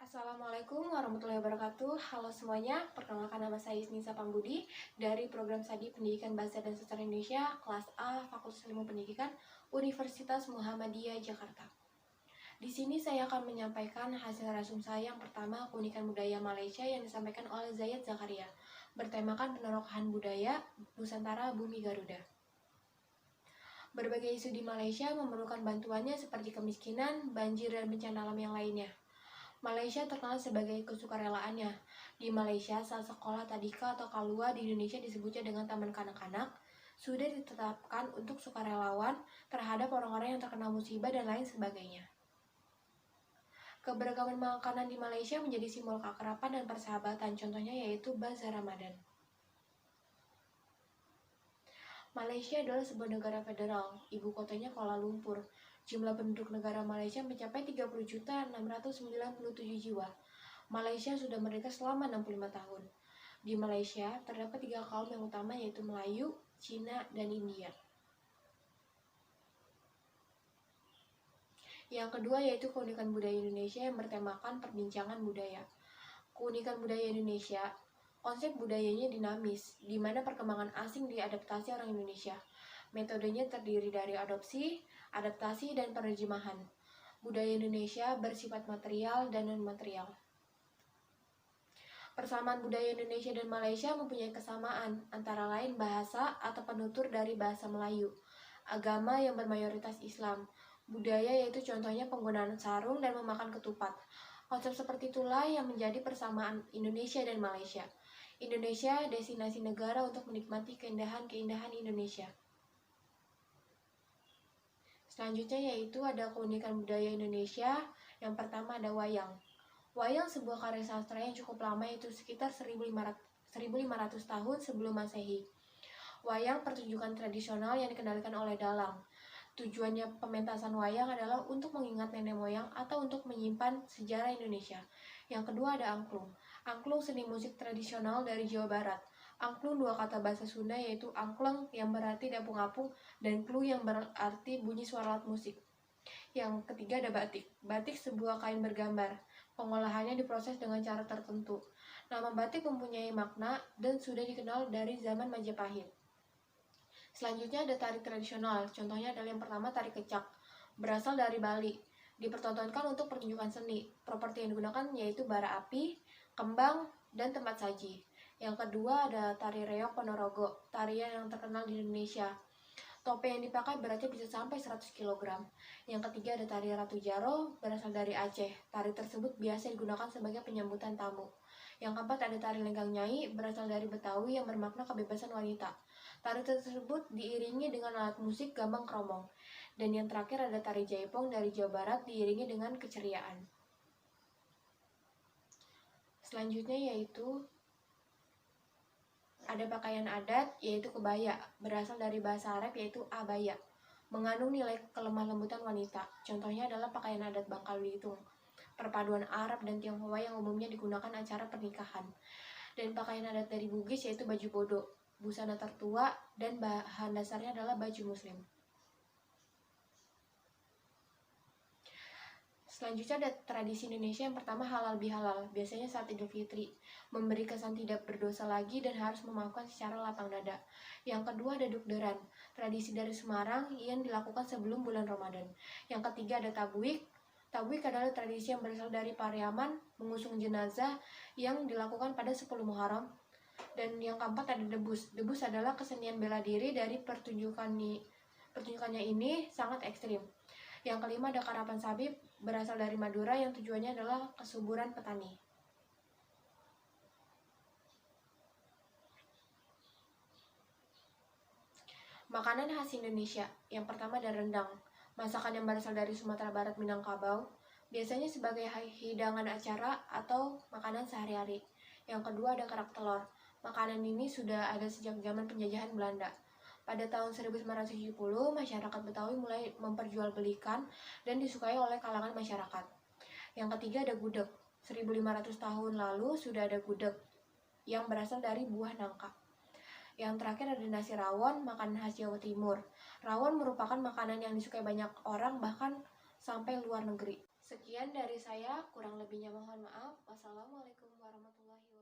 Assalamualaikum warahmatullahi wabarakatuh. Halo semuanya, perkenalkan nama saya Nisa Pambudi dari Program Studi Pendidikan Bahasa dan Sastra Indonesia kelas A Fakultas Ilmu Pendidikan Universitas Muhammadiyah Jakarta. Di sini saya akan menyampaikan hasil resum saya yang pertama, keunikan budaya Malaysia yang disampaikan oleh Zayed Zakaria, bertemakan penerokan budaya Nusantara Bumi Garuda. Berbagai isu di Malaysia memerlukan bantuannya seperti kemiskinan, banjir, dan bencana alam yang lainnya. Malaysia terkenal sebagai kesukarelaannya. Di Malaysia, saat sekolah tadika atau kalua di Indonesia disebutnya dengan taman kanak-kanak, sudah ditetapkan untuk sukarelawan terhadap orang-orang yang terkena musibah dan lain sebagainya. Keberagaman makanan di Malaysia menjadi simbol keakraban dan persahabatan, contohnya yaitu Bazar Ramadan. Malaysia adalah sebuah negara federal, ibu kotanya Kuala Lumpur. Jumlah penduduk negara Malaysia mencapai 30.697 jiwa. Malaysia sudah merdeka selama 65 tahun. Di Malaysia, terdapat 3 kaum yang utama yaitu Melayu, Cina, dan India. Yang kedua yaitu keunikan budaya Indonesia yang bertemakan perbincangan budaya. Keunikan budaya Indonesia, konsep budayanya dinamis, di mana perkembangan asing diadaptasi orang Indonesia. Metodenya terdiri dari adopsi, adaptasi, dan penerjemahan. Budaya Indonesia bersifat material dan non-material. Persamaan budaya Indonesia dan Malaysia mempunyai kesamaan, antara lain bahasa atau penutur dari bahasa Melayu, agama yang bermayoritas Islam, budaya yaitu contohnya penggunaan sarung dan memakan ketupat. Konsep seperti itulah yang menjadi persamaan Indonesia dan Malaysia. Indonesia destinasi negara untuk menikmati keindahan-keindahan Indonesia. Selanjutnya yaitu ada keunikan budaya Indonesia. Yang pertama ada wayang. Wayang sebuah karya sastra yang cukup lama, yaitu sekitar 1500 tahun sebelum Masehi. Wayang pertunjukan tradisional yang dikendalikan oleh dalang. Tujuannya pementasan wayang adalah untuk mengingat nenek moyang atau untuk menyimpan sejarah Indonesia. Yang kedua ada angklung. Angklung seni musik tradisional dari Jawa Barat. Angklung dua kata bahasa Sunda yaitu angkleng yang berarti apung-apung dan klu yang berarti bunyi suara alat musik. Yang ketiga ada batik. Batik sebuah kain bergambar. Pengolahannya diproses dengan cara tertentu. Nama batik mempunyai makna dan sudah dikenal dari zaman Majapahit. Selanjutnya ada tari tradisional. Contohnya adalah yang pertama tari kecak. Berasal dari Bali. Dipertontonkan untuk pertunjukan seni. Properti yang digunakan yaitu bara api, kembang, dan tempat saji. Yang kedua ada tari reog Ponorogo, tarian yang terkenal di Indonesia. Topi yang dipakai beratnya bisa sampai 100 kg. Yang ketiga ada tari Ratu Jaro, berasal dari Aceh. Tari tersebut biasa digunakan sebagai penyambutan tamu. Yang keempat ada tari Lenggang Nyai, berasal dari Betawi yang bermakna kebebasan wanita. Tari tersebut diiringi dengan alat musik gambang kromong. Dan yang terakhir ada tari Jaipong dari Jawa Barat diiringi dengan keceriaan. Selanjutnya yaitu ada pakaian adat yaitu kebaya, berasal dari bahasa Arab yaitu abaya, mengandung nilai kelemah lembutan wanita. Contohnya adalah pakaian adat Bangka Belitung, perpaduan Arab dan Tionghoa yang umumnya digunakan acara pernikahan. Dan pakaian adat dari Bugis yaitu baju bodo, busana tertua, dan bahan dasarnya adalah baju muslim. Selanjutnya ada tradisi Indonesia yang pertama halal bihalal, biasanya saat Idul Fitri, memberi kesan tidak berdosa lagi dan harus memaafkan secara lapang dada. Yang kedua ada dukderan, tradisi dari Semarang yang dilakukan sebelum bulan Ramadan. Yang ketiga ada tabwik. Tabwik adalah tradisi yang berasal dari Pariaman, mengusung jenazah yang dilakukan pada 10 Muharram. Dan yang keempat ada debus. Debus adalah kesenian bela diri dari pertunjukannya ini sangat ekstrim. Yang kelima ada karapan sabib, berasal dari Madura yang tujuannya adalah kesuburan petani. Makanan khas Indonesia. Yang pertama ada rendang, masakan yang berasal dari Sumatera Barat Minangkabau, biasanya sebagai hidangan acara atau makanan sehari-hari. Yang kedua ada kerak telur. Makanan ini sudah ada sejak zaman penjajahan Belanda. Pada tahun 1970, masyarakat Betawi mulai memperjualbelikan dan disukai oleh kalangan masyarakat. Yang ketiga ada gudeg. 1500 tahun lalu sudah ada gudeg yang berasal dari buah nangka. Yang terakhir ada nasi rawon, makanan khas Jawa Timur. Rawon merupakan makanan yang disukai banyak orang bahkan sampai luar negeri. Sekian dari saya, kurang lebihnya mohon maaf. Wassalamualaikum warahmatullahi wabarakatuh.